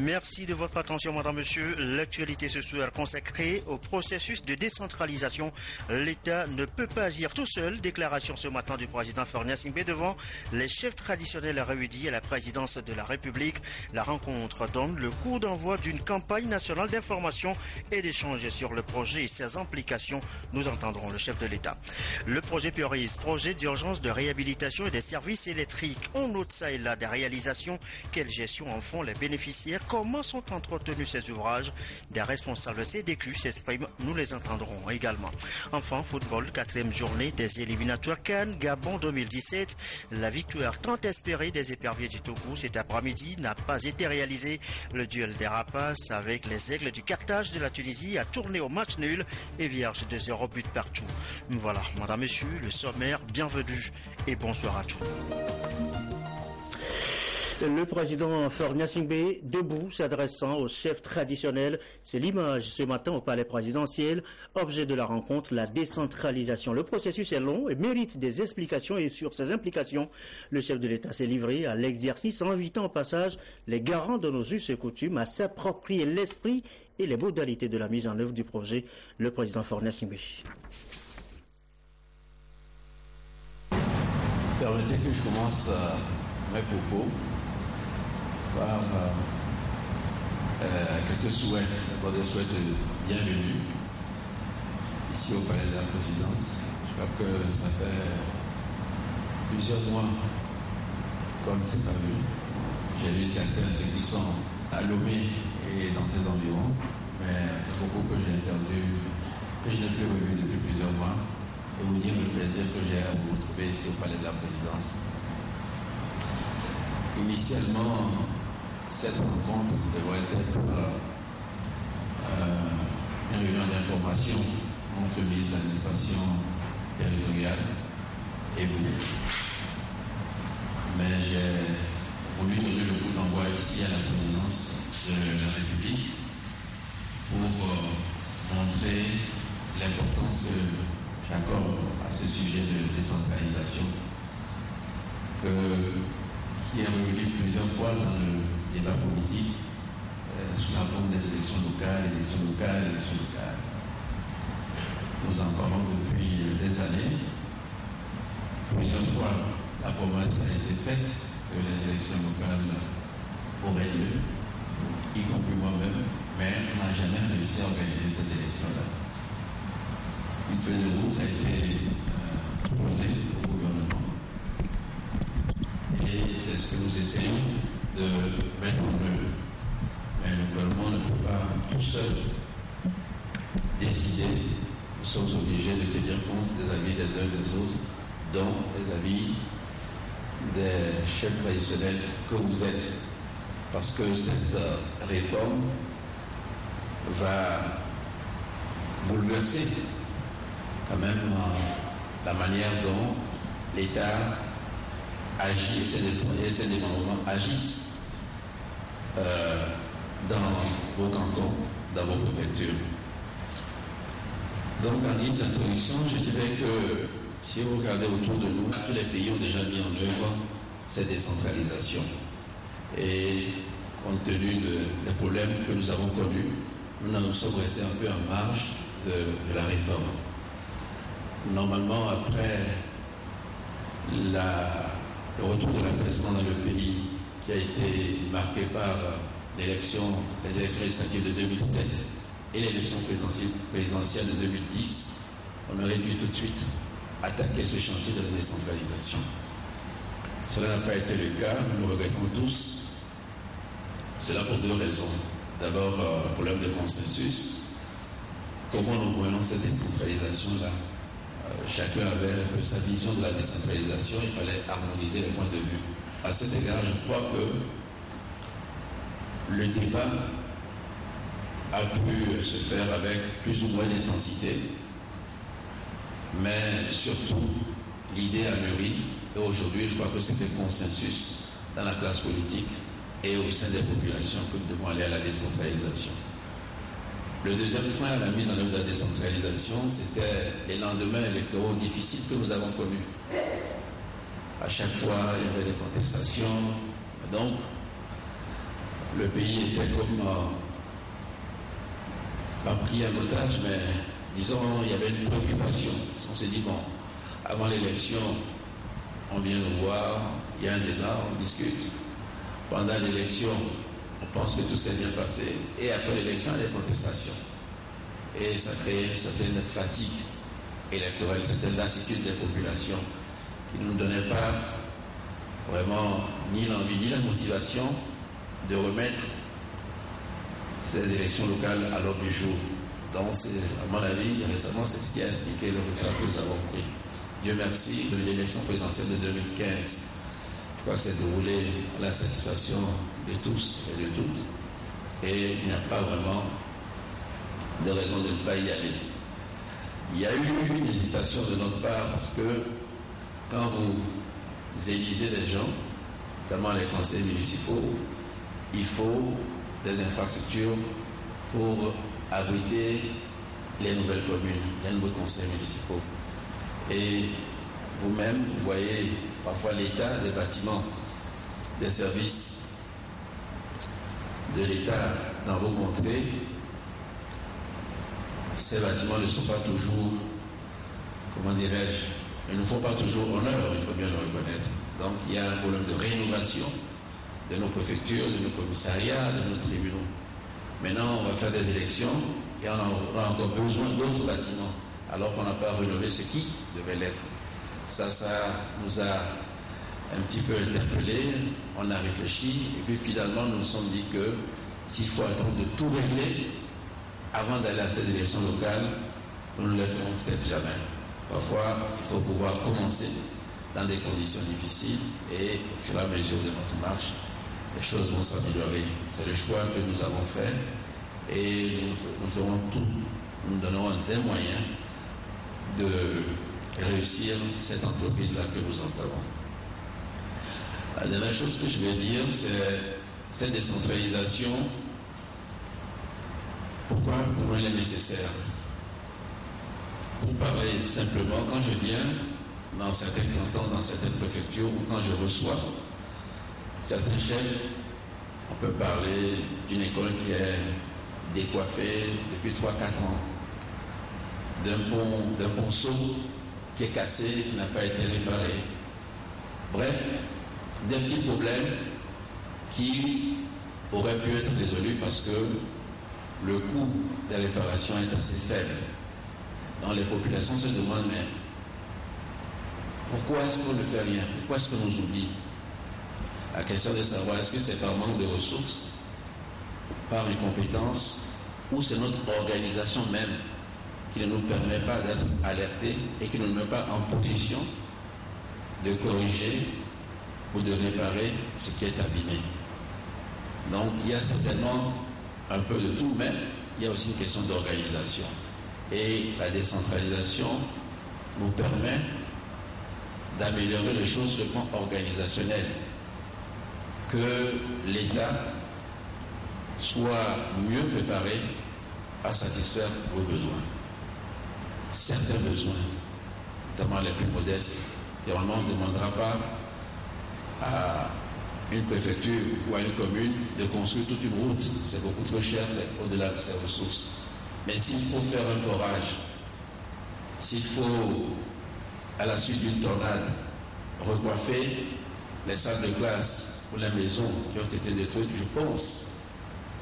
Merci de votre attention, madame, monsieur. L'actualité ce soir consacrée au processus de décentralisation. L'État ne peut pas agir tout seul. Déclaration ce matin du président Fornia Singbe devant les chefs traditionnels réunis à la présidence de la République. La rencontre donne le coup d'envoi d'une campagne nationale d'information et d'échange sur le projet et ses implications. Nous entendrons le chef de l'État. Le projet Piorise, projet d'urgence de réhabilitation et des services électriques. On note ça et là des réalisations. Quelle gestion en font les bénéficiaires? Comment sont entretenus ces ouvrages? Des responsables CDQ s'expriment, nous les entendrons également. Enfin, football, 4e journée des éliminatoires Cannes, Gabon 2017. La victoire tant espérée des éperviers du Togo cet après-midi n'a pas été réalisée. Le duel des rapaces avec les aigles du Carthage de la Tunisie a tourné au match nul et vierge de 0 but partout. Voilà, madame, monsieur, le sommaire, bienvenue et bonsoir à tous. Le président Fornia Singbe, debout, s'adressant aux chefs traditionnels. C'est l'image ce matin au palais présidentiel. Objet de la rencontre, la décentralisation. Le processus est long et mérite des explications et sur ses implications. Le chef de l'État s'est livré à l'exercice, invitant au passage les garants de nos us et coutumes à s'approprier l'esprit et les modalités de la mise en œuvre du projet. Le président Fornia Singbe. Permettez que je commence mes propos par quelques souhaits, d'abord des souhaits de bienvenue ici au palais de la présidence. Je crois que ça fait plusieurs mois qu'on ne s'est pas vu. J'ai vu certains, ceux qui sont à Lomé et dans ces environs, mais il y a beaucoup que j'ai perdu, que je n'ai plus revu depuis plusieurs mois, et vous dire le plaisir que j'ai à vous retrouver ici au palais de la présidence. Initialement, cette rencontre devrait être une réunion d'information entre le ministre de l'administration territoriale et vous. Mais j'ai voulu donner le coup d'envoi ici à la présidence de la République pour montrer l'importance que j'accorde à ce sujet de décentralisation qui est revenu plusieurs fois dans le débat politique sous la forme des élections locales. Nous en parlons depuis des années. Plusieurs fois, la promesse a été faite que les élections locales auraient lieu, y compris moi-même, mais on n'a jamais réussi à organiser cette élection-là. Une feuille de route a été proposée au gouvernement. Et c'est ce que nous essayons de mettre en œuvre. Mais le gouvernement ne peut pas tout seul décider. Nous sommes obligés de tenir compte des avis des uns et des autres, dont les avis des chefs traditionnels que vous êtes. Parce que cette réforme va bouleverser quand même la manière dont l'État agit et ses démembrements agissent dans vos cantons, dans vos préfectures. Donc en guise d'introduction, je dirais que si vous regardez autour de nous, tous les pays ont déjà mis en œuvre cette décentralisation. Et compte tenu des problèmes que nous avons connus, nous sommes restés un peu en marge de la réforme. Normalement, après le retour de l'apaisement dans le pays qui a été marqué par les élections législatives de 2007 et l'élection présidentielle de 2010, on aurait dû tout de suite attaquer ce chantier de la décentralisation. Cela n'a pas été le cas, nous le regrettons tous. Cela pour deux raisons. D'abord, un problème de consensus. Comment nous voyons cette décentralisation-là? Chacun avait un peu sa vision de la décentralisation, il fallait harmoniser les points de vue. À cet égard, je crois que le débat a pu se faire avec plus ou moins d'intensité, mais surtout, l'idée a mûri, et aujourd'hui, je crois que c'est un consensus dans la classe politique et au sein des populations que nous devons aller à la décentralisation. Le deuxième frein à la mise en œuvre de la décentralisation, c'était les lendemains électoraux difficiles que nous avons connus. À chaque fois, il y avait des contestations. Donc, le pays était comme pas pris en otage, mais disons, il y avait une préoccupation. On s'est dit, bon, avant l'élection, on vient nous voir, il y a un débat, on discute. Pendant l'élection, on pense que tout s'est bien passé. Et après l'élection, il y a des contestations. Et ça crée une certaine fatigue électorale, une certaine lassitude des populations qui ne nous donnait pas vraiment ni l'envie ni la motivation de remettre ces élections locales à l'ordre du jour. Donc, à mon avis, récemment, c'est ce qui a expliqué le retard que nous avons pris. Dieu merci, de l'élection présidentielle de 2015, je crois que c'est déroulé à la satisfaction de tous et de toutes. Et il n'y a pas vraiment de raison de ne pas y aller. Il y a eu une hésitation de notre part parce que quand vous élisez les gens, notamment les conseils municipaux, il faut des infrastructures pour abriter les nouvelles communes, les nouveaux conseils municipaux. Et vous-même, vous voyez parfois l'état des bâtiments, des services de l'État dans vos contrées. Ces bâtiments ne sont pas toujours, comment dirais-je, ils ne font pas toujours honneur, il faut bien le reconnaître. Donc il y a un problème de rénovation de nos préfectures, de nos commissariats, de nos tribunaux. Maintenant, on va faire des élections et on a encore besoin d'autres bâtiments, alors qu'on n'a pas rénové ce qui devait l'être. Ça nous a un petit peu interpellés, on a réfléchi, et puis finalement, nous nous sommes dit que s'il faut attendre de tout régler avant d'aller à ces élections locales, nous ne le ferons peut-être jamais. Parfois, il faut pouvoir commencer dans des conditions difficiles et au fur et à mesure de notre marche, les choses vont s'améliorer. C'est le choix que nous avons fait et nous ferons tout. Nous donnerons des moyens de réussir cette entreprise-là que nous entamons. La dernière chose que je vais dire, c'est cette décentralisation. Pourquoi pour moi elle est nécessaire? Pour parler simplement, quand je viens dans certains cantons, dans certaines préfectures, ou quand je reçois certains chefs, on peut parler d'une école qui est décoiffée depuis 3-4 ans, d'un ponceau qui est cassé, qui n'a pas été réparé. Bref, des petits problèmes qui auraient pu être résolus parce que le coût de la réparation est assez faible. Donc les populations se demandent, mais pourquoi est-ce qu'on ne fait rien? Pourquoi est-ce qu'on nous oublie? La question de savoir, est-ce que c'est par manque de ressources, par incompétence, ou c'est notre organisation même qui ne nous permet pas d'être alertés et qui ne nous met pas en position de corriger ou de réparer ce qui est abîmé. Donc il y a certainement un peu de tout, mais il y a aussi une question d'organisation. Et la décentralisation nous permet d'améliorer les choses sur le plan organisationnel, que l'État soit mieux préparé à satisfaire vos besoins. Certains besoins, notamment les plus modestes, normalement on ne demandera pas à une préfecture ou à une commune de construire toute une route. C'est beaucoup trop cher, c'est au-delà de ses ressources. Mais s'il faut faire un forage, s'il faut, à la suite d'une tornade, recoiffer les salles de classe ou les maisons qui ont été détruites, je pense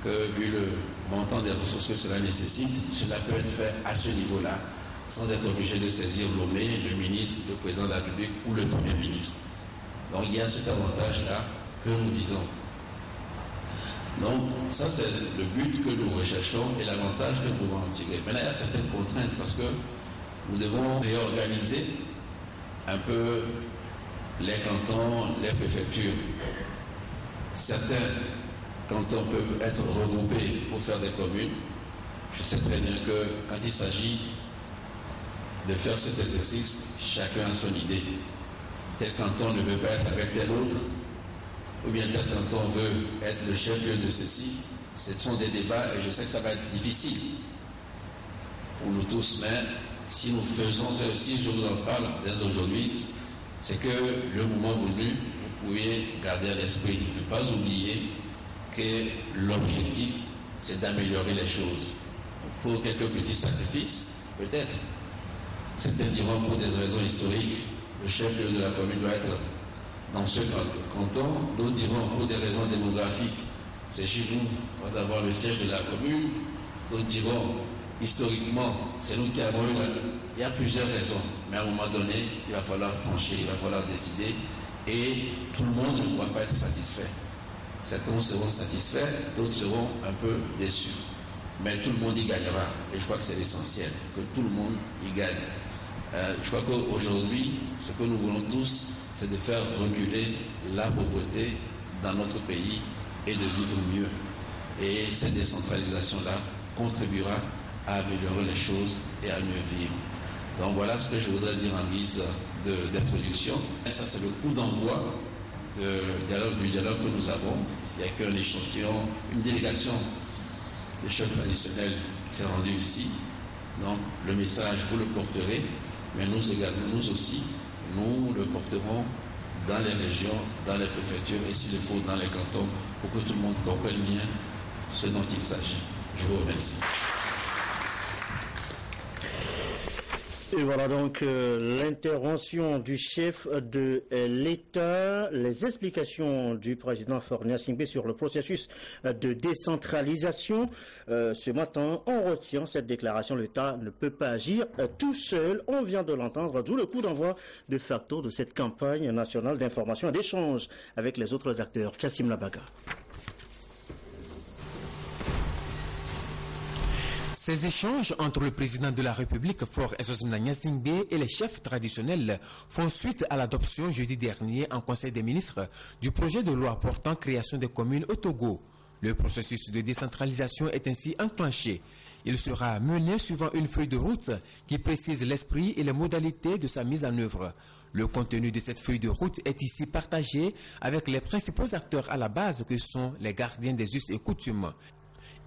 que, vu le montant des ressources que cela nécessite, cela peut être fait à ce niveau-là, sans être obligé de saisir l'OME, le ministre, le président de la République ou le Premier ministre. Donc il y a cet avantage-là que nous visons. Donc ça c'est le but que nous recherchons et l'avantage que nous pouvons en tirer. Maintenant il y a certaines contraintes parce que nous devons réorganiser un peu les cantons, les préfectures. Certains cantons peuvent être regroupés pour faire des communes. Je sais très bien que quand il s'agit de faire cet exercice, chacun a son idée. Tel canton ne veut pas être avec tel autre, ou bien tel canton veut être le chef-lieu de ceci. Ce sont des débats et je sais que ça va être difficile pour nous tous, mais si nous faisons ça aussi, je vous en parle dès aujourd'hui, c'est que le moment venu, vous pouvez garder à l'esprit, ne pas oublier que l'objectif, c'est d'améliorer les choses. Il faut quelques petits sacrifices, peut-être. Certains diront pour des raisons historiques, le chef-lieu de la commune doit être dans ce canton. D'autres diront pour des raisons démographiques, c'est chez nous, on va avoir le siège de la commune. D'autres diront, historiquement, c'est nous qui avons eu Il y a plusieurs raisons, mais à un moment donné, il va falloir trancher, il va falloir décider, et tout le monde ne pourra pas être satisfait. Certains seront satisfaits, d'autres seront un peu déçus. Mais tout le monde y gagnera, et je crois que c'est l'essentiel, que tout le monde y gagne. Je crois qu'aujourd'hui, ce que nous voulons tous, c'est de faire reculer la pauvreté dans notre pays et de vivre mieux. Et cette décentralisation-là contribuera à améliorer les choses et à mieux vivre. Donc voilà ce que je voudrais dire en guise d'introduction. Ça, c'est le coup d'envoi du dialogue que nous avons. Il n'y a qu'un échantillon, une délégation des chefs traditionnels qui s'est rendue ici. Donc le message, vous le porterez, mais nous également, nous aussi, nous le porterons dans les régions, dans les préfectures et s'il le faut dans les cantons pour que tout le monde comprenne bien ce dont il s'agit. Je vous remercie. Et voilà donc l'intervention du chef de l'État, les explications du président Fornia Singbe sur le processus de décentralisation. Ce matin, on retient cette déclaration, l'État ne peut pas agir tout seul. On vient de l'entendre, d'où le coup d'envoi de facto de cette campagne nationale d'information et d'échange avec les autres acteurs. Chassim Labaga. Ces échanges entre le président de la République, Faure Essoumana Singbe, et les chefs traditionnels font suite à l'adoption jeudi dernier en Conseil des ministres du projet de loi portant création des communes au Togo. Le processus de décentralisation est ainsi enclenché. Il sera mené suivant une feuille de route qui précise l'esprit et les modalités de sa mise en œuvre. Le contenu de cette feuille de route est ici partagé avec les principaux acteurs à la base que sont les gardiens des us et coutumes.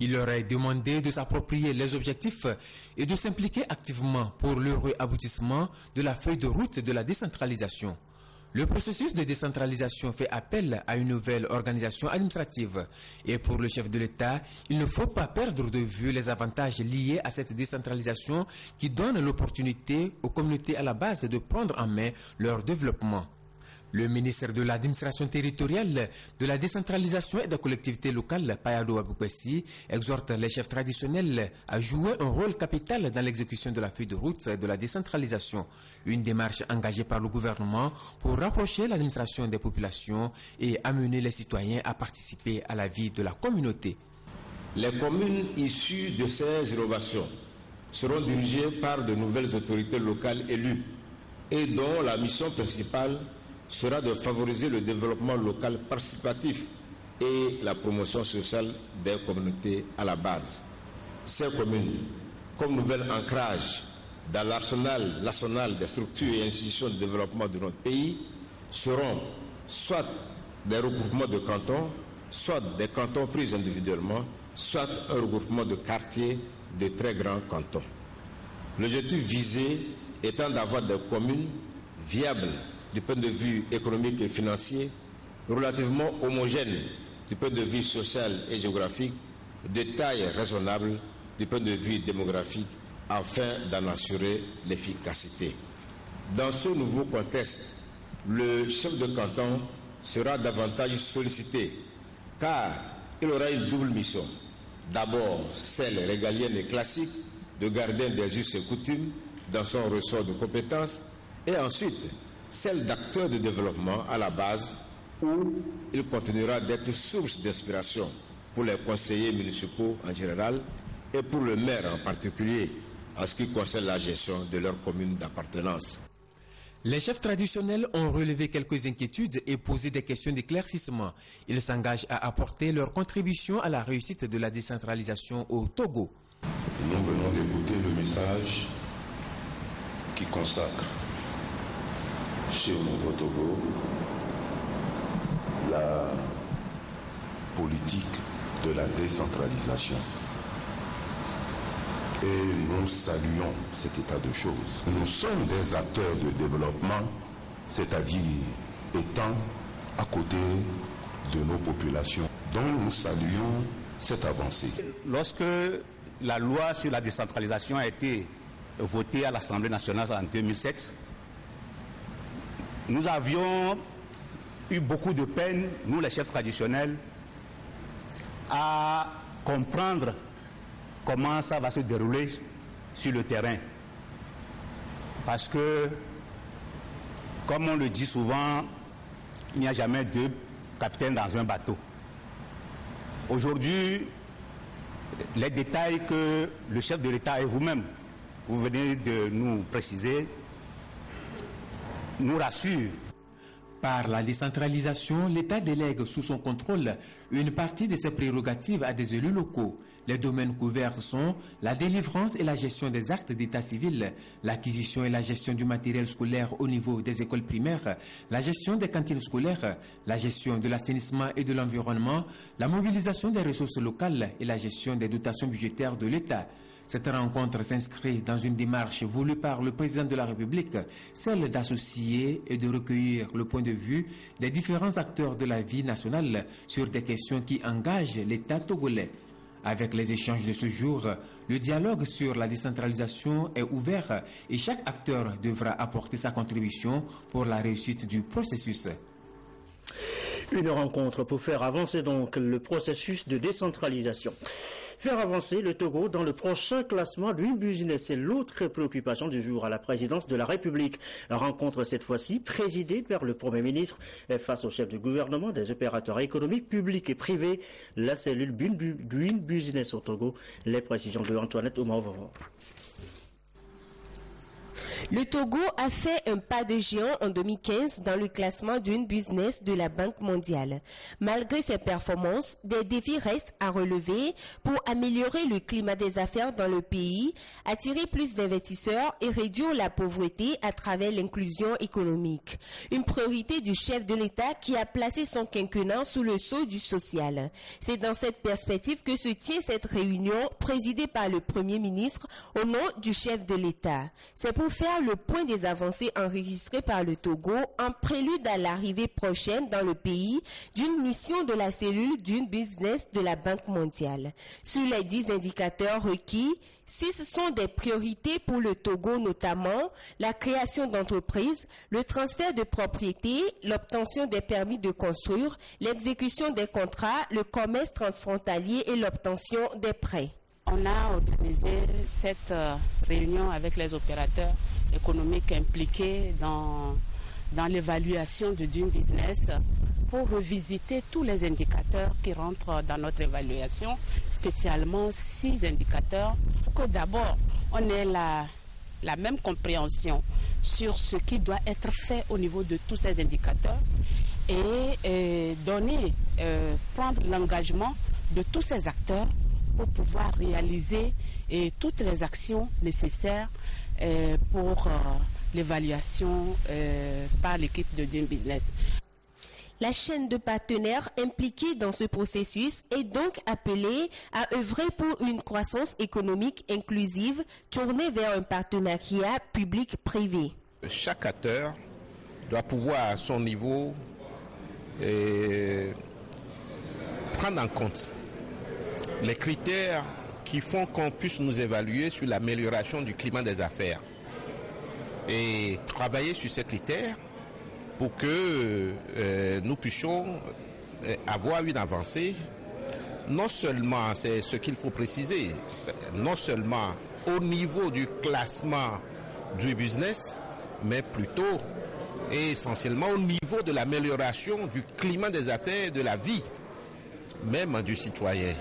Il leur est demandé de s'approprier les objectifs et de s'impliquer activement pour l'heureux aboutissement de la feuille de route de la décentralisation. Le processus de décentralisation fait appel à une nouvelle organisation administrative. Et pour le chef de l'État, il ne faut pas perdre de vue les avantages liés à cette décentralisation qui donne l'opportunité aux communautés à la base de prendre en main leur développement. Le ministre de l'administration territoriale, de la décentralisation et de la collectivité locale, Payado Aboukessi, exhorte les chefs traditionnels à jouer un rôle capital dans l'exécution de la feuille de route de la décentralisation. Une démarche engagée par le gouvernement pour rapprocher l'administration des populations et amener les citoyens à participer à la vie de la communauté. Les communes issues de ces innovations seront dirigées par de nouvelles autorités locales élues et dont la mission principale sera de favoriser le développement local participatif et la promotion sociale des communautés à la base. Ces communes, comme nouvel ancrage dans l'arsenal national des structures et institutions de développement de notre pays, seront soit des regroupements de cantons, soit des cantons pris individuellement, soit un regroupement de quartiers de très grands cantons. L'objectif visé étant d'avoir des communes viables du point de vue économique et financier, relativement homogène du point de vue social et géographique, de taille raisonnable du point de vue démographique, afin d'en assurer l'efficacité. Dans ce nouveau contexte, le chef de canton sera davantage sollicité, car il aura une double mission. D'abord, celle régalienne et classique de gardien des us et coutumes dans son ressort de compétences, et ensuite celle d'acteurs de développement à la base, où il continuera d'être source d'inspiration pour les conseillers municipaux en général et pour le maire en particulier, en ce qui concerne la gestion de leur commune d'appartenance. Les chefs traditionnels ont relevé quelques inquiétudes et posé des questions d'éclaircissement. Ils s'engagent à apporter leur contribution à la réussite de la décentralisation au Togo. Nous venons d'écouter le message qui consacre chez nous au Togo la politique de la décentralisation. Et nous saluons cet état de choses. Nous sommes des acteurs de développement, c'est-à-dire étant à côté de nos populations. Donc nous saluons cette avancée. Lorsque la loi sur la décentralisation a été votée à l'Assemblée nationale en 2007, nous avions eu beaucoup de peine, nous les chefs traditionnels, à comprendre comment ça va se dérouler sur le terrain. Parce que, comme on le dit souvent, il n'y a jamais deux capitaines dans un bateau. Aujourd'hui, les détails que le chef de l'État et vous-même, vous venez de nous préciser, nous rassurent. Par la décentralisation, l'État délègue sous son contrôle une partie de ses prérogatives à des élus locaux. Les domaines couverts sont la délivrance et la gestion des actes d'état civil, l'acquisition et la gestion du matériel scolaire au niveau des écoles primaires, la gestion des cantines scolaires, la gestion de l'assainissement et de l'environnement, la mobilisation des ressources locales et la gestion des dotations budgétaires de l'État. Cette rencontre s'inscrit dans une démarche voulue par le président de la République, celle d'associer et de recueillir le point de vue des différents acteurs de la vie nationale sur des questions qui engagent l'État togolais. Avec les échanges de ce jour, le dialogue sur la décentralisation est ouvert et chaque acteur devra apporter sa contribution pour la réussite du processus. Une rencontre pour faire avancer donc le processus de décentralisation. Faire avancer le Togo dans le prochain classement Doing Business, c'est l'autre préoccupation du jour à la présidence de la République. Rencontre cette fois-ci présidée par le Premier ministre face au chef du gouvernement, des opérateurs économiques publics et privés, la cellule Doing Business au Togo. Les précisions de Antoinette Oumaouvoro. Le Togo a fait un pas de géant en 2015 dans le classement Doing Business de la Banque mondiale. Malgré ses performances, des défis restent à relever pour améliorer le climat des affaires dans le pays, attirer plus d'investisseurs et réduire la pauvreté à travers l'inclusion économique. Une priorité du chef de l'État qui a placé son quinquennat sous le sceau du social. C'est dans cette perspective que se tient cette réunion présidée par le Premier ministre au nom du chef de l'État. C'est pour faire le point des avancées enregistrées par le Togo en prélude à l'arrivée prochaine dans le pays d'une mission de la cellule Doing Business de la Banque mondiale. Sur les 10 indicateurs requis, 6 sont des priorités pour le Togo, notamment la création d'entreprises, le transfert de propriété, l'obtention des permis de construire, l'exécution des contrats, le commerce transfrontalier et l'obtention des prêts. On a organisé cette réunion avec les opérateurs économiques impliqués dans l'évaluation de Doing Business pour revisiter tous les indicateurs qui rentrent dans notre évaluation, spécialement 6 indicateurs, pour que d'abord on ait la même compréhension sur ce qui doit être fait au niveau de tous ces indicateurs et prendre l'engagement de tous ces acteurs pour pouvoir réaliser toutes les actions nécessaires pour l'évaluation par l'équipe de Doing Business. La chaîne de partenaires impliqués dans ce processus est donc appelée à œuvrer pour une croissance économique inclusive tournée vers un partenariat public-privé. Chaque acteur doit pouvoir à son niveau prendre en compte les critères qui font qu'on puisse nous évaluer sur l'amélioration du climat des affaires et travailler sur ces critères pour que nous puissions avoir une avancée. Non seulement, c'est ce qu'il faut préciser, non seulement au niveau du classement du business, mais plutôt et essentiellement au niveau de l'amélioration du climat des affaires et de la vie, même du citoyen.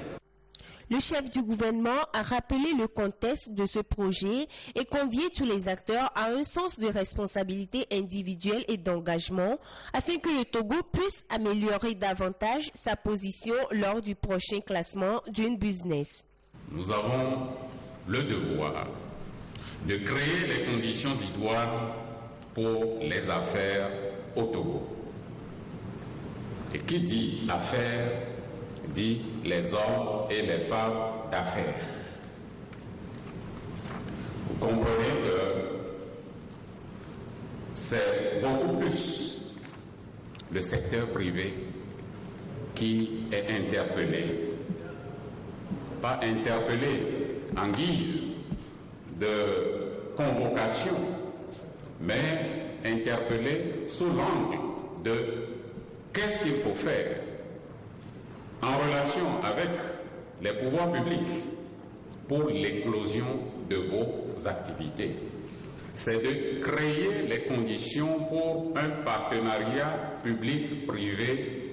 Le chef du gouvernement a rappelé le contexte de ce projet et convié tous les acteurs à un sens de responsabilité individuelle et d'engagement afin que le Togo puisse améliorer davantage sa position lors du prochain classement Doing Business. Nous avons le devoir de créer les conditions idoines pour les affaires au Togo. Et qui dit affaires dit les hommes et les femmes d'affaires. Vous comprenez que c'est beaucoup plus le secteur privé qui est interpellé, pas interpellé en guise de convocation, mais interpellé sous l'angle de qu'est-ce qu'il faut faire en relation avec les pouvoirs publics pour l'éclosion de vos activités. C'est de créer les conditions pour un partenariat public-privé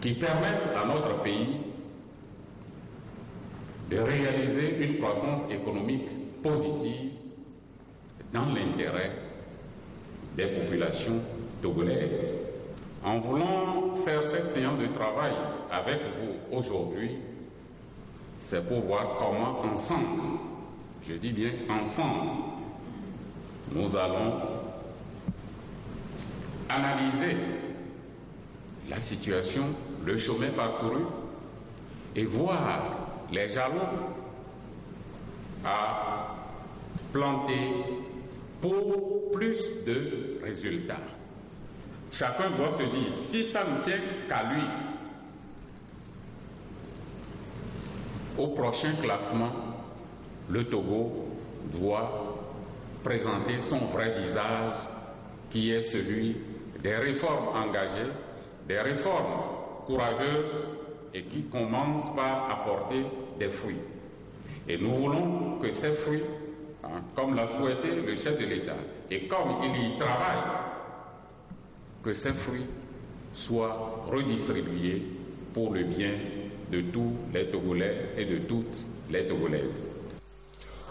qui permette à notre pays de réaliser une croissance économique positive dans l'intérêt des populations togolaises. En voulant faire cette séance de travail avec vous aujourd'hui, c'est pour voir comment ensemble, je dis bien ensemble, nous allons analyser la situation, le chemin parcouru et voir les jalons à planter pour plus de résultats. Chacun doit se dire, si ça ne tient qu'à lui, au prochain classement, le Togo doit présenter son vrai visage, qui est celui des réformes engagées, des réformes courageuses et qui commencent par apporter des fruits. Et nous voulons que ces fruits, comme l'a souhaité le chef de l'État, et comme il y travaille, que ces fruits soient redistribués pour le bien de tous les Togolais et de toutes les Togolaises.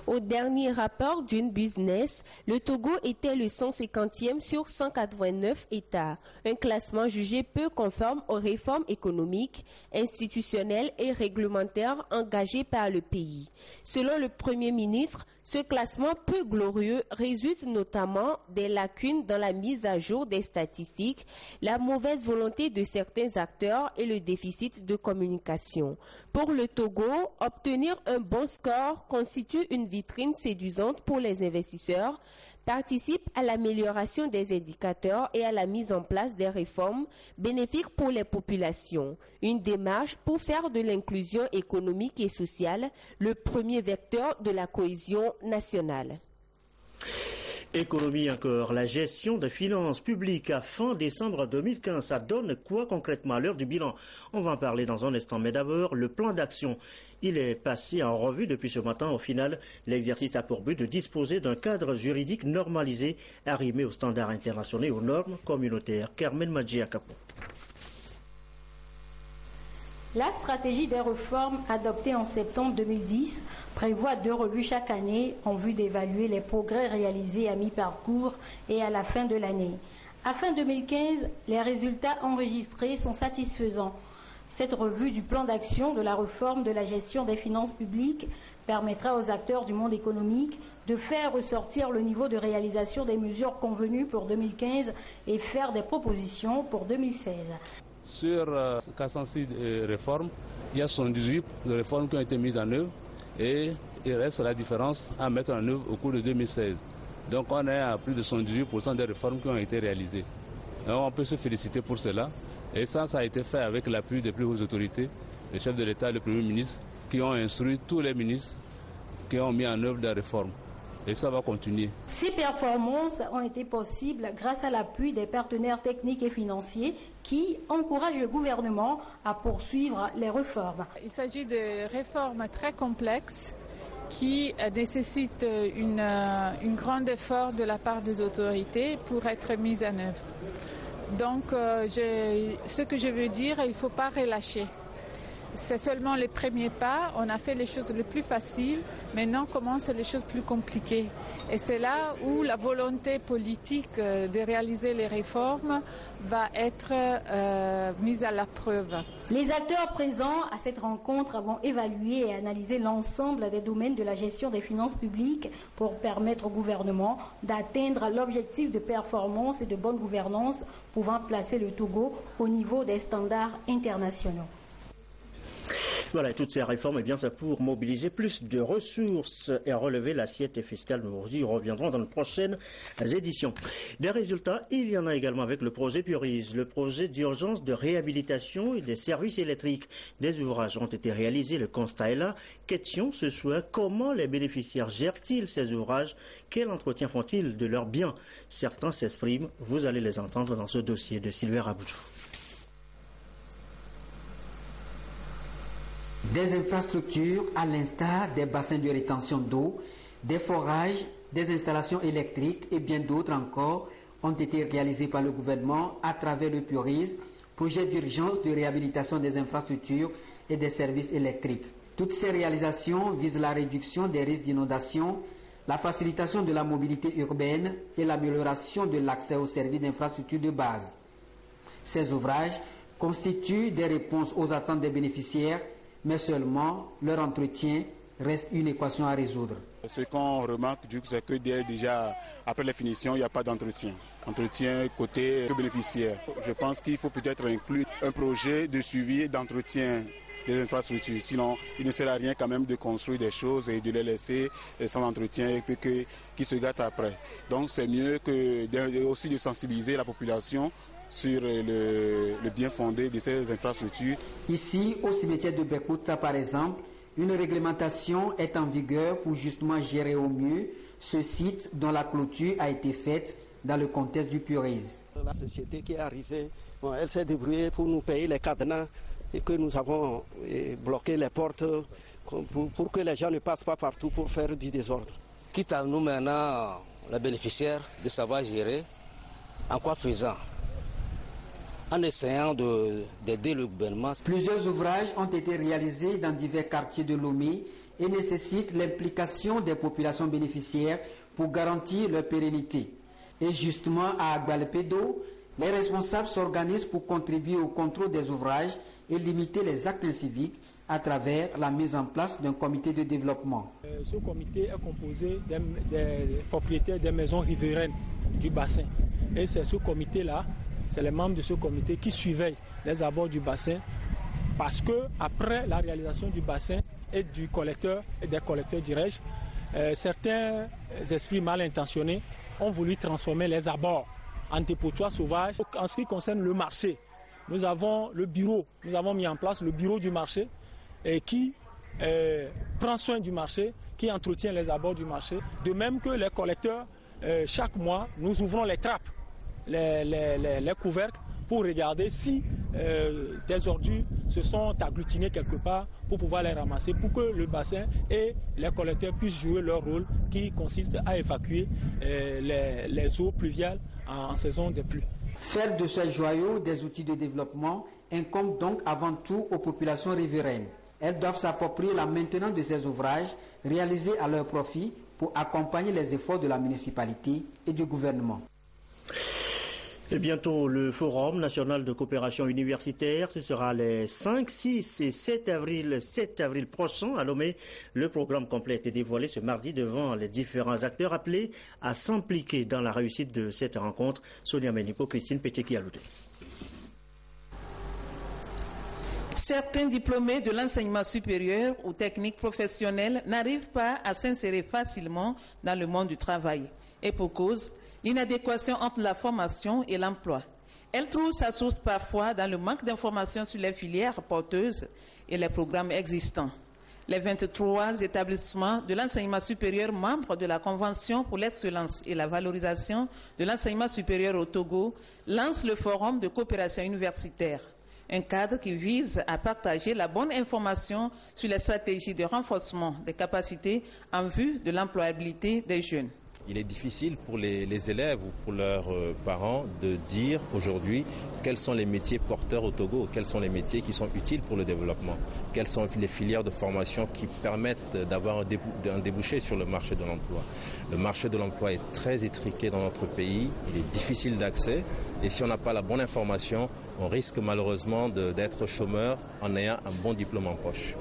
Au dernier rapport d'une business, le Togo était le 150e sur 189 États, un classement jugé peu conforme aux réformes économiques, institutionnelles et réglementaires engagées par le pays. Selon le Premier ministre, ce classement peu glorieux résulte notamment des lacunes dans la mise à jour des statistiques, la mauvaise volonté de certains acteurs et le déficit de communication. Pour le Togo, obtenir un bon score constitue une vitrine séduisante pour les investisseurs, participe à l'amélioration des indicateurs et à la mise en place des réformes bénéfiques pour les populations. Une démarche pour faire de l'inclusion économique et sociale le premier vecteur de la cohésion nationale. Économie encore, la gestion des finances publiques à fin décembre 2015, ça donne quoi concrètement à l'heure du bilan? On va en parler dans un instant, mais d'abord le plan d'action. Il est passé en revue depuis ce matin. Au final, l'exercice a pour but de disposer d'un cadre juridique normalisé, arrimé aux standards internationaux et aux normes communautaires. Carmen Madjiakapo. La stratégie des réformes adoptée en septembre 2010 prévoit 2 revues chaque année en vue d'évaluer les progrès réalisés à mi-parcours et à la fin de l'année. À fin 2015, les résultats enregistrés sont satisfaisants. Cette revue du plan d'action de la réforme de la gestion des finances publiques permettra aux acteurs du monde économique de faire ressortir le niveau de réalisation des mesures convenues pour 2015 et faire des propositions pour 2016. Sur 406 réformes, il y a 78 réformes qui ont été mises en œuvre et il reste la différence à mettre en œuvre au cours de 2016. Donc on est à plus de 78% des réformes qui ont été réalisées. Alors on peut se féliciter pour cela. Et ça a été fait avec l'appui des plus hautes autorités, le chef de l'État et le Premier ministre, qui ont instruit tous les ministres qui ont mis en œuvre des réformes. Et ça va continuer. Ces performances ont été possibles grâce à l'appui des partenaires techniques et financiers qui encouragent le gouvernement à poursuivre les réformes. Il s'agit de réformes très complexes qui nécessitent un grand effort de la part des autorités pour être mises en œuvre. Donc, ce que je veux dire, il ne faut pas relâcher. C'est seulement les premiers pas. On a fait les choses les plus faciles. Maintenant, commencent les choses plus compliquées. Et c'est là où la volonté politique de réaliser les réformes va être mise à la preuve. Les acteurs présents à cette rencontre vont évaluer et analyser l'ensemble des domaines de la gestion des finances publiques pour permettre au gouvernement d'atteindre l'objectif de performance et de bonne gouvernance pouvant placer le Togo au niveau des standards internationaux. Voilà, et toutes ces réformes, eh bien, ça pour mobiliser plus de ressources et relever l'assiette fiscale. Nous y reviendrons dans les prochaines éditions. Des résultats, il y en a également avec le projet Purise, le projet d'urgence de réhabilitation et des services électriques. Des ouvrages ont été réalisés, le constat est là. Question ce soir, comment les bénéficiaires gèrent-ils ces ouvrages? Quel entretien font-ils de leurs biens? Certains s'expriment, vous allez les entendre dans ce dossier de Sylvain Aboudjou. Des infrastructures à l'instar des bassins de rétention d'eau, des forages, des installations électriques et bien d'autres encore ont été réalisés par le gouvernement à travers le PURIS, projet d'urgence de réhabilitation des infrastructures et des services électriques. Toutes ces réalisations visent la réduction des risques d'inondation, la facilitation de la mobilité urbaine et l'amélioration de l'accès aux services d'infrastructures de base. Ces ouvrages constituent des réponses aux attentes des bénéficiaires, mais seulement leur entretien reste une équation à résoudre. Ce qu'on remarque, c'est que déjà après la finition, il n'y a pas d'entretien. Entretien côté bénéficiaire. Je pense qu'il faut peut-être inclure un projet de suivi et d'entretien des infrastructures. Sinon, il ne sert à rien quand même de construire des choses et de les laisser sans entretien et puis qu'ils se gâtent après. Donc c'est mieux aussi de sensibiliser la population sur le bien fondé de ces infrastructures. Ici, au cimetière de Bekouta, par exemple, une réglementation est en vigueur pour justement gérer au mieux ce site dont la clôture a été faite dans le contexte du PURIS. La société qui est arrivée, elle s'est débrouillée pour nous payer les cadenas et que nous avons bloqué les portes pour que les gens ne passent pas partout pour faire du désordre. Quitte à nous maintenant, les bénéficiaires, de savoir gérer, en quoi faisant, en essayant d'aider le gouvernement. Plusieurs ouvrages ont été réalisés dans divers quartiers de Lomé et nécessitent l'implication des populations bénéficiaires pour garantir leur pérennité. Et justement, à Agbalpedo, les responsables s'organisent pour contribuer au contrôle des ouvrages et limiter les actes inciviques à travers la mise en place d'un comité de développement. Ce comité est composé des propriétaires des maisons riveraines du bassin. Et c'est ce comité-là, c'est les membres de ce comité qui surveillent les abords du bassin parce que après la réalisation du bassin et du collecteur et des collecteurs dirais-je, certains esprits mal intentionnés ont voulu transformer les abords en dépotoirs sauvages. En ce qui concerne le marché, nous avons le bureau, nous avons mis en place le bureau du marché qui prend soin du marché, qui entretient les abords du marché. De même que les collecteurs, chaque mois, nous ouvrons les trappes, les couvercles pour regarder si des ordures se sont agglutinés quelque part pour pouvoir les ramasser, pour que le bassin et les collecteurs puissent jouer leur rôle qui consiste à évacuer les eaux pluviales en saison des pluies. Faire de ces joyaux des outils de développement incombe donc avant tout aux populations riveraines. Elles doivent s'approprier la maintenance de ces ouvrages réalisés à leur profit pour accompagner les efforts de la municipalité et du gouvernement. Et bientôt, le Forum national de coopération universitaire, ce sera les 5, 6 et 7 avril prochains à Lomé. Le programme complet a été dévoilé ce mardi devant les différents acteurs appelés à s'impliquer dans la réussite de cette rencontre. Sonia Menipo, Christine Pété-Kialouté. Certains diplômés de l'enseignement supérieur ou technique professionnel n'arrivent pas à s'insérer facilement dans le monde du travail. Et pour cause, l'inadéquation entre la formation et l'emploi. Elle trouve sa source parfois dans le manque d'informations sur les filières porteuses et les programmes existants. Les 23 établissements de l'enseignement supérieur membres de la Convention pour l'excellence et la valorisation de l'enseignement supérieur au Togo lancent le Forum de coopération universitaire, un cadre qui vise à partager la bonne information sur les stratégies de renforcement des capacités en vue de l'employabilité des jeunes. Il est difficile pour les élèves ou pour leurs parents de dire aujourd'hui quels sont les métiers porteurs au Togo, quels sont les métiers qui sont utiles pour le développement, quelles sont les filières de formation qui permettent d'avoir un débouché sur le marché de l'emploi. Le marché de l'emploi est très étriqué dans notre pays, il est difficile d'accès et si on n'a pas la bonne information, on risque malheureusement d'être chômeur en ayant un bon diplôme en poche.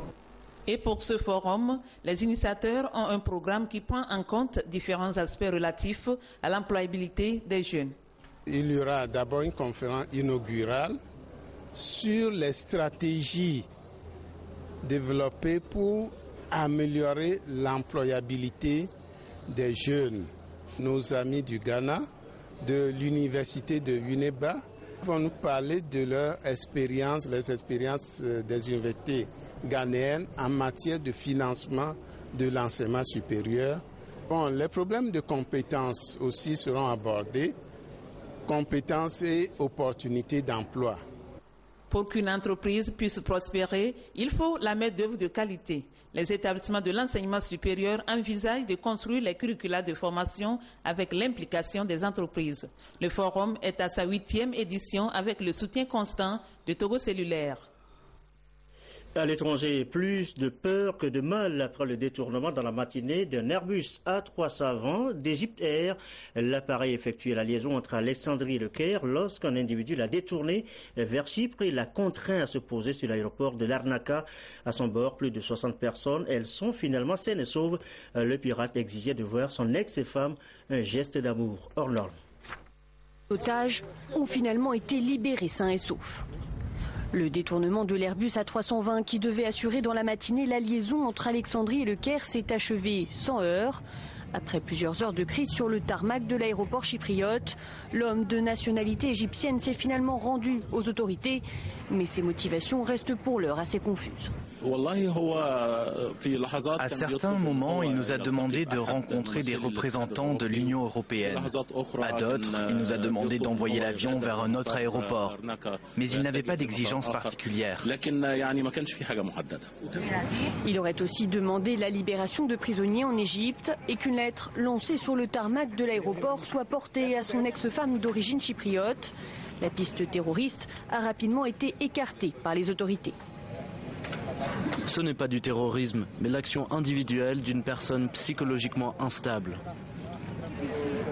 Et pour ce forum, les initiateurs ont un programme qui prend en compte différents aspects relatifs à l'employabilité des jeunes. Il y aura d'abord une conférence inaugurale sur les stratégies développé pour améliorer l'employabilité des jeunes. Nos amis du Ghana, de l'université de UNEBA, vont nous parler de leur expérience, les expériences des universités ghanéennes en matière de financement de l'enseignement supérieur. Les problèmes de compétences aussi seront abordés, compétences et opportunités d'emploi. Pour qu'une entreprise puisse prospérer, il faut la main-d'œuvre de qualité. Les établissements de l'enseignement supérieur envisagent de construire les curricula de formation avec l'implication des entreprises. Le forum est à sa 8e édition avec le soutien constant de Togo Cellulaire. À l'étranger, plus de peur que de mal après le détournement dans la matinée d'un Airbus A320 d'Egypte Air. L'appareil effectuait la liaison entre Alexandrie et le Caire lorsqu'un individu l'a détourné vers Chypre et l'a contraint à se poser sur l'aéroport de Larnaca. À son bord, plus de 60 personnes. Elles sont finalement saines et sauves. Le pirate exigeait de voir son ex-femme, un geste d'amour hors norme. Les otages ont finalement été libérés sains et saufs. Le détournement de l'Airbus A320 qui devait assurer dans la matinée la liaison entre Alexandrie et le Caire s'est achevé sans heurts. Après plusieurs heures de crise sur le tarmac de l'aéroport chypriote, l'homme de nationalité égyptienne s'est finalement rendu aux autorités, mais ses motivations restent pour l'heure assez confuses. À certains moments, il nous a demandé de rencontrer des représentants de l'Union européenne. À d'autres, il nous a demandé d'envoyer l'avion vers un autre aéroport. Mais il n'avait pas d'exigence particulière. Il aurait aussi demandé la libération de prisonniers en Égypte et qu'une lettre lancée sur le tarmac de l'aéroport soit portée à son ex-femme d'origine chypriote. La piste terroriste a rapidement été écartée par les autorités. Ce n'est pas du terrorisme, mais l'action individuelle d'une personne psychologiquement instable.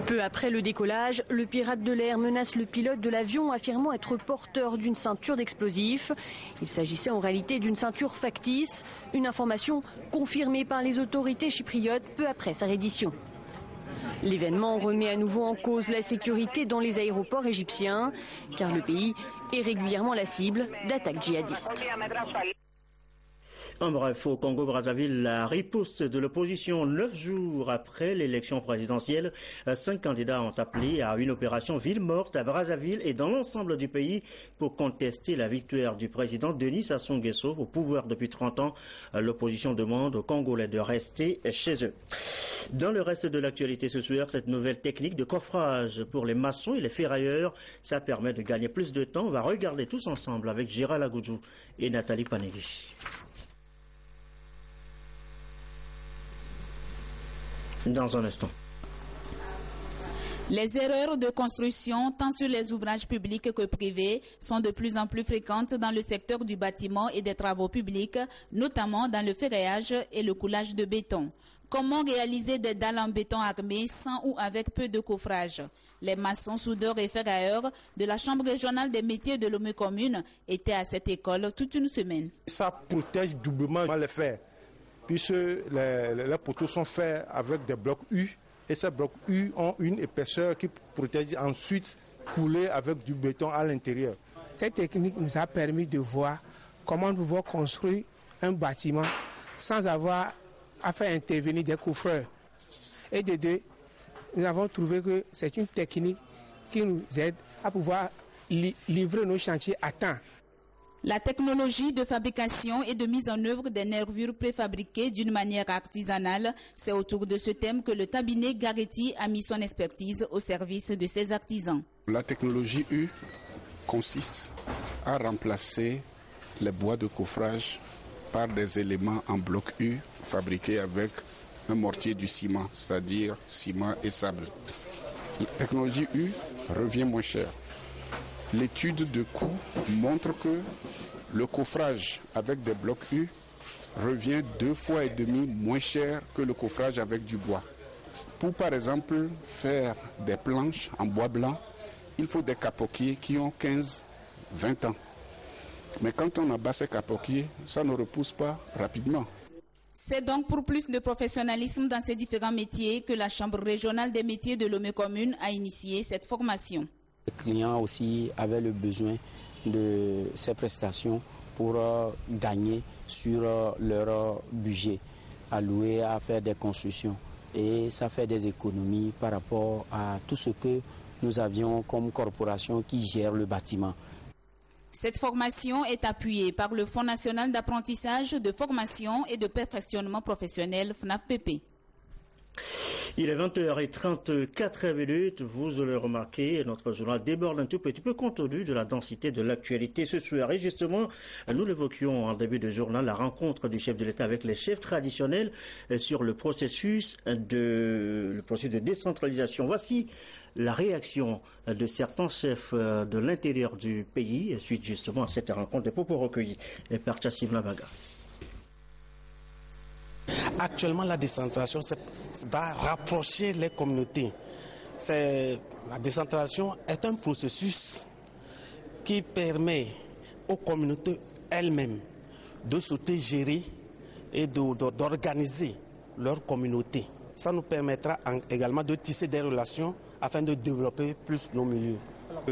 Peu après le décollage, le pirate de l'air menace le pilote de l'avion, affirmant être porteur d'une ceinture d'explosifs. Il s'agissait en réalité d'une ceinture factice, une information confirmée par les autorités chypriotes peu après sa reddition. L'événement remet à nouveau en cause la sécurité dans les aéroports égyptiens, car le pays est régulièrement la cible d'attaques djihadistes. En bref, au Congo-Brazzaville, la riposte de l'opposition 9 jours après l'élection présidentielle. 5 candidats ont appelé à une opération ville morte à Brazzaville et dans l'ensemble du pays pour contester la victoire du président Denis Sassou Nguesso au pouvoir depuis 30 ans. L'opposition demande aux Congolais de rester chez eux. Dans le reste de l'actualité ce soir, cette nouvelle technique de coffrage pour les maçons et les ferrailleurs, ça permet de gagner plus de temps. On va regarder tous ensemble avec Gérald Agoudjou et Nathalie Panegui. Dans un instant. Les erreurs de construction, tant sur les ouvrages publics que privés, sont de plus en plus fréquentes dans le secteur du bâtiment et des travaux publics, notamment dans le ferraillage et le coulage de béton. Comment réaliser des dalles en béton armé sans ou avec peu de coffrage? Les maçons, soudeurs et ferrailleurs de la Chambre régionale des métiers de Lomé commune étaient à cette école toute une semaine. Ça protège doublement les fers, puisque les poteaux sont faits avec des blocs U. Et ces blocs U ont une épaisseur qui protège ensuite couler avec du béton à l'intérieur. Cette technique nous a permis de voir comment nous pouvons construire un bâtiment sans avoir à faire intervenir des coffreurs. Et de deux, nous avons trouvé que c'est une technique qui nous aide à pouvoir livrer nos chantiers à temps. La technologie de fabrication et de mise en œuvre des nervures préfabriquées d'une manière artisanale, c'est autour de ce thème que le cabinet Garetti a mis son expertise au service de ses artisans. La technologie U consiste à remplacer les bois de coffrage par des éléments en bloc U fabriqués avec un mortier du ciment, c'est-à-dire ciment et sable. La technologie U revient moins cher. L'étude de coût montre que le coffrage avec des blocs U revient 2,5 fois moins cher que le coffrage avec du bois. Pour par exemple faire des planches en bois blanc, il faut des capoquiers qui ont 15-20 ans. Mais quand on abat ces capoquiers, ça ne repousse pas rapidement. C'est donc pour plus de professionnalisme dans ces différents métiers que la Chambre régionale des métiers de Lomé commune a initié cette formation. Les clients aussi avaient le besoin de ces prestations pour gagner sur leur budget alloué à faire des constructions. Et ça fait des économies par rapport à tout ce que nous avions comme corporation qui gère le bâtiment. Cette formation est appuyée par le Fonds national d'apprentissage, de formation et de perfectionnement professionnel FNAFPP. Il est 20h34, vous le remarquez, notre journal déborde un tout petit peu compte tenu de la densité de l'actualité ce soir. Et justement, nous l'évoquions en début de journal, la rencontre du chef de l'État avec les chefs traditionnels sur le processus de décentralisation. Voici la réaction de certains chefs de l'intérieur du pays suite justement à cette rencontre, des propos recueillis par Chassim Labaga. Actuellement, la décentralisation va rapprocher les communautés. La décentralisation est un processus qui permet aux communautés elles-mêmes de s'autogérer et d'organiser leur communauté. Ça nous permettra également de tisser des relations afin de développer plus nos milieux.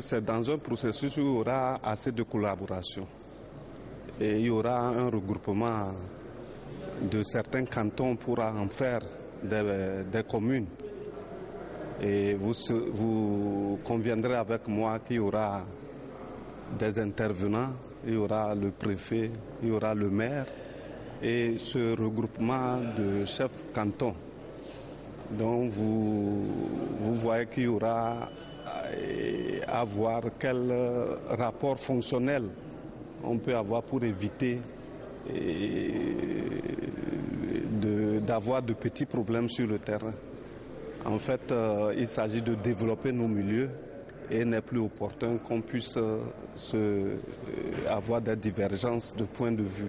C'est dans un processus où il y aura assez de collaboration et il y aura un regroupement de certains cantons pour en faire des communes. Et vous conviendrez avec moi qu'il y aura des intervenants, il y aura le préfet, il y aura le maire et ce regroupement de chefs cantons. Donc vous voyez qu'il y aura à voir quel rapport fonctionnel on peut avoir pour éviter d'avoir de petits problèmes sur le terrain. En fait, il s'agit de développer nos milieux et il n'est plus opportun qu'on puisse avoir des divergences de points de vue.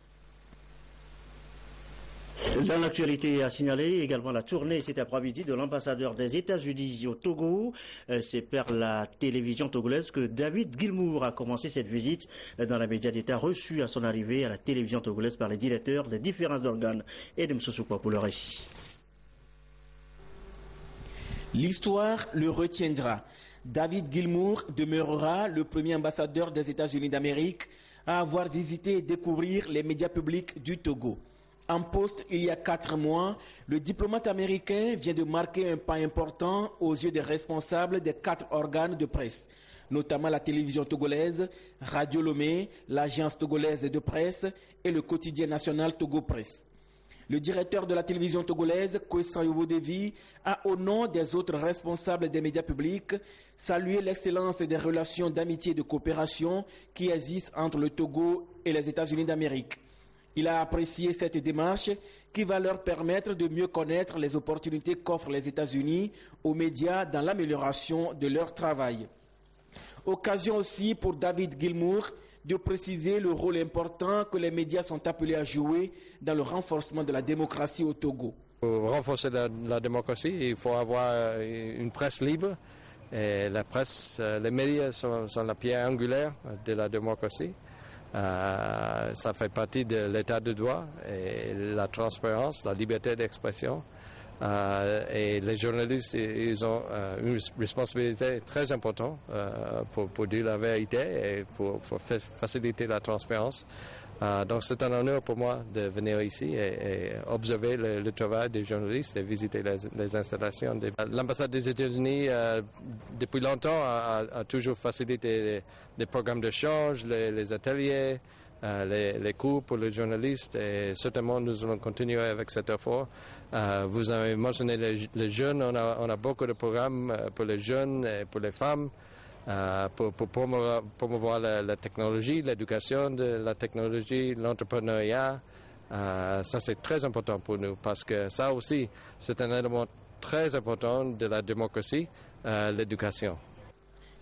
Dans l'actualité, à signaler également la tournée cet après-midi de l'ambassadeur des États-Unis au Togo. C'est par la télévision togolaise que David Gilmour a commencé cette visite dans la média d'État reçu à son arrivée à la télévision togolaise par les directeurs des différents organes. Et de M. Soukwa pour le récit. L'histoire le retiendra. David Gilmour demeurera le premier ambassadeur des États-Unis d'Amérique à avoir visité et découvrir les médias publics du Togo. En poste il y a 4 mois, le diplomate américain vient de marquer un pas important aux yeux des responsables des 4 organes de presse, notamment la télévision togolaise, Radio Lomé, l'agence togolaise de presse et le quotidien national Togo Presse. Le directeur de la télévision togolaise, Kwessan Yovodevi, a, au nom des autres responsables des médias publics, salué l'excellence des relations d'amitié et de coopération qui existent entre le Togo et les États-Unis d'Amérique. Il a apprécié cette démarche qui va leur permettre de mieux connaître les opportunités qu'offrent les États-Unis aux médias dans l'amélioration de leur travail. Occasion aussi pour David Gilmour de préciser le rôle important que les médias sont appelés à jouer dans le renforcement de la démocratie au Togo. Pour renforcer la démocratie, il faut avoir une presse libre. Et la presse, les médias sont la pierre angulaire de la démocratie. Ça fait partie de l'état de droit et la transparence, la liberté d'expression. Et les journalistes, ils ont une responsabilité très importante pour dire la vérité et pour faciliter la transparence. Donc c'est un honneur pour moi de venir ici et observer le travail des journalistes et visiter les installations. L'ambassade des États-Unis, depuis longtemps, a toujours facilité les programmes d'échange, les ateliers, les cours pour les journalistes et certainement nous allons continuer avec cet effort. Vous avez mentionné les jeunes, on a beaucoup de programmes pour les jeunes et pour les femmes. Pour promouvoir la technologie, l'éducation de la technologie, l'entrepreneuriat. Ça, c'est très important pour nous parce que ça aussi, c'est un élément très important de la démocratie, l'éducation.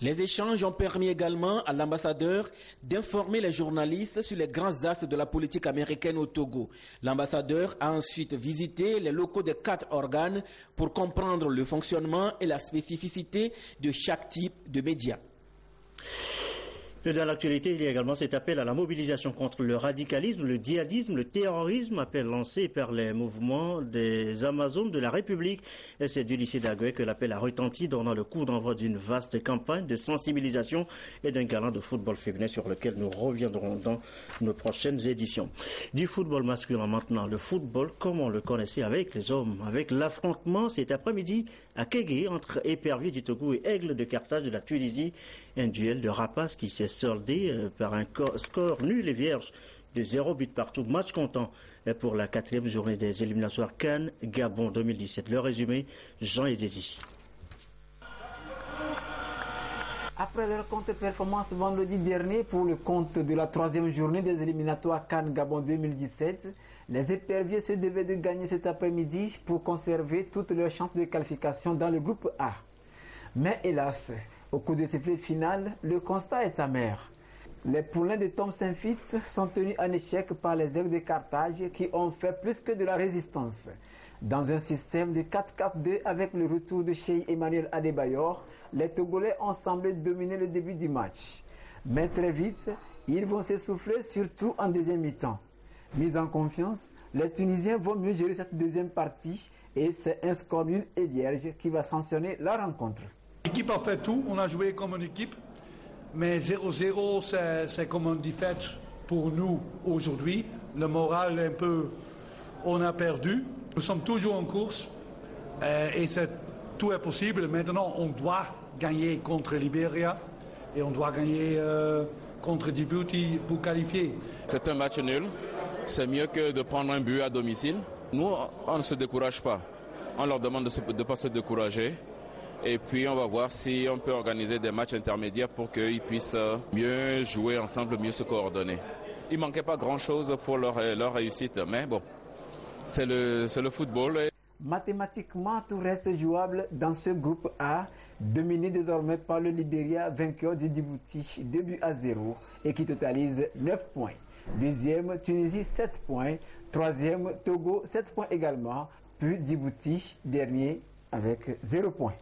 Les échanges ont permis également à l'ambassadeur d'informer les journalistes sur les grands axes de la politique américaine au Togo. L'ambassadeur a ensuite visité les locaux des 4 organes pour comprendre le fonctionnement et la spécificité de chaque type de médias. Et dans l'actualité, il y a également cet appel à la mobilisation contre le radicalisme, le djihadisme, le terrorisme, appel lancé par les mouvements des Amazones de la République. Et c'est du lycée d'Agué que l'appel a retenti, donnant le coup d'envoi d'une vaste campagne de sensibilisation et d'un gala de football féminin sur lequel nous reviendrons dans nos prochaines éditions. Du football masculin maintenant, le football comme on le connaissait avec les hommes, avec l'affrontement cet après-midi à Kégué entre Épervier du Togo et Aigle de Carthage de la Tunisie. Un duel de rapaces qui s'est soldé par un score nul et vierge de 0 but partout. Match comptant pour la 4e journée des éliminatoires CAN Gabon 2017. Le résumé, Jean Edezi. Après leur contre-performance vendredi dernier pour le compte de la 3e journée des éliminatoires CAN Gabon 2017, les éperviers se devaient de gagner cet après-midi pour conserver toutes leurs chances de qualification dans le groupe A. Mais hélas, au coup de sifflet final, le constat est amer. Les poulains de Tom Saint-Fit sont tenus en échec par les Aigles de Carthage qui ont fait plus que de la résistance. Dans un système de 4-4-2 avec le retour de Cheikh Emmanuel Adebayor, les Togolais ont semblé dominer le début du match. Mais très vite, ils vont s'essouffler, surtout en deuxième mi-temps. Mis en confiance, les Tunisiens vont mieux gérer cette deuxième partie et c'est un score nul et vierge qui va sanctionner la rencontre. L'équipe a fait tout, on a joué comme une équipe, mais 0-0 c'est comme une défaite pour nous aujourd'hui. Le moral un peu, on a perdu. Nous sommes toujours en course et tout est possible. Maintenant on doit gagner contre Libéria et on doit gagner contre Djibouti pour qualifier. C'est un match nul, c'est mieux que de prendre un but à domicile. Nous on ne se décourage pas, on leur demande de ne pas se décourager. Et puis on va voir si on peut organiser des matchs intermédiaires pour qu'ils puissent mieux jouer ensemble, mieux se coordonner. Il ne manquait pas grand-chose pour leur réussite, mais bon, c'est le football. Mathématiquement, tout reste jouable dans ce groupe A, dominé désormais par le Libéria, vainqueur du Djibouti 2-0 et qui totalise 9 points. Deuxième, Tunisie 7 points. Troisième, Togo 7 points également. Puis Djibouti, dernier, avec 0 points.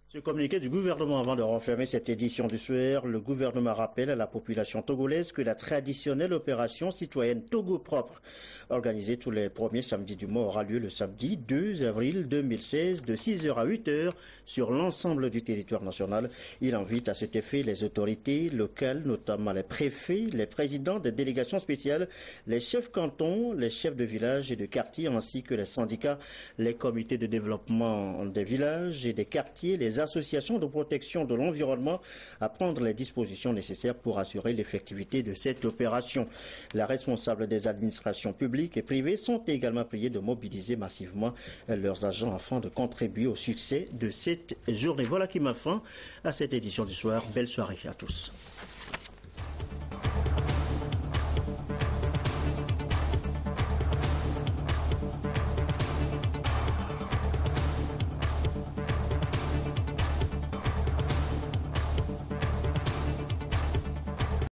Ce communiqué du gouvernement avant de refermer cette édition du soir, le gouvernement rappelle à la population togolaise que la traditionnelle opération citoyenne Togo propre, organisée tous les premiers samedis du mois, aura lieu le samedi 2 avril 2016 de 6h à 8h sur l'ensemble du territoire national. Il invite à cet effet les autorités locales, notamment les préfets, les présidents des délégations spéciales, les chefs cantons, les chefs de village et de quartier, ainsi que les syndicats, les comités de développement des villages et des quartiers, les associations de protection de l'environnement à prendre les dispositions nécessaires pour assurer l'effectivité de cette opération. Les responsables des administrations publiques et privées sont également priés de mobiliser massivement leurs agents afin de contribuer au succès de cette journée. Voilà qui m'a fin à cette édition du soir. Belle soirée à tous.